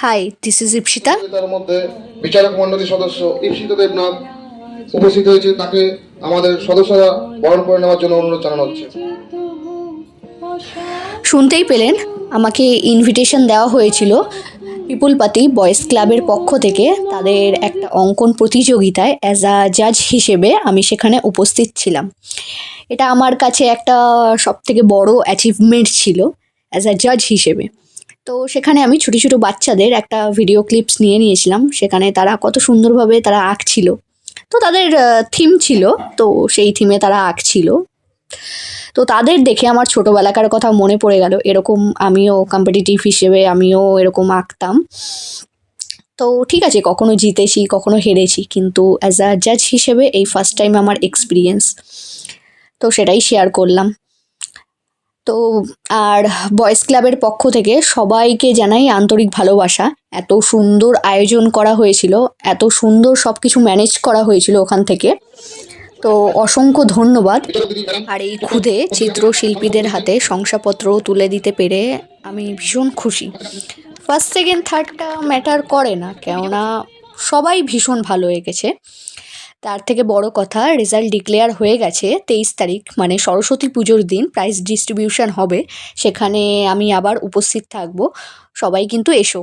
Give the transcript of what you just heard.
High, this is Ipsita. তার মধ্যে বিচারক মণ্ডলীর সদস্য ইপসিতা দেবনাথ উপস্থিত হয়েছে, তাকে আমাদের সদস্যরা বরণ করে নেওয়ার জন্য অনুরোধ জানানো হচ্ছে। শুনতেই পেলেন, আমাকে ইনভিটেশন দেওয়া হয়েছিল পিপুলপাতি বয়েজ ক্লাবের পক্ষ থেকে। তাদের একটা অঙ্কন প্রতিযোগিতায় অ্যাজ আ জাজ হিসেবে আমি সেখানে উপস্থিত ছিলাম। এটা আমার কাছে একটা সবথেকে বড় অ্যাচিভমেন্ট ছিল অ্যাজ আ জাজ হিসেবে। তো সেখানে আমি ছোটো ছোটো বাচ্চাদের একটা ভিডিও ক্লিপস নিয়ে নিয়েছিলাম। সেখানে তারা কত সুন্দরভাবে তারা আঁকছিল। তো তাদের থিম ছিল, তো সেই থিমে তারা আঁকছিল। তো তাদের দেখে আমার ছোটোবেলাকার কথা মনে পড়ে গেল। এরকম আমিও কম্পিটিটিভ হিসেবে আমিও এরকম আঁকতাম। তো ঠিক আছে, কখনো জিতেছি কখনো হেরেছি, কিন্তু অ্যাজ আ জাজ হিসেবে এই ফার্স্ট টাইম আমার এক্সপিরিয়েন্স। তো সেটাই শেয়ার করলাম। তো আর বয়েজ ক্লাবের পক্ষ থেকে সবাইকে জানাই আন্তরিক ভালোবাসা। এত সুন্দর আয়োজন করা হয়েছিল, এত সুন্দর সব কিছু ম্যানেজ করা হয়েছিল ওখান থেকে। তো অসংখ্য ধন্যবাদ। আর এই ক্ষুদে চিত্রশিল্পীদের হাতে শংসাপত্রও তুলে দিতে পেরে আমি ভীষণ খুশি। ফার্স্ট সেকেন্ড থার্ডটা ম্যাটার করে না, কেননা সবাই ভীষণ ভালো এঁকেছে। তার থেকে বড় কথা, রেজাল্ট ডিক্লেয়ার হয়ে গেছে 23 তারিখ, মানে সরস্বতী পুজোর দিন প্রাইজ ডিস্ট্রিবিউশন হবে। সেখানে আমি আবার উপস্থিত থাকব। সবাই কিন্তু এসো।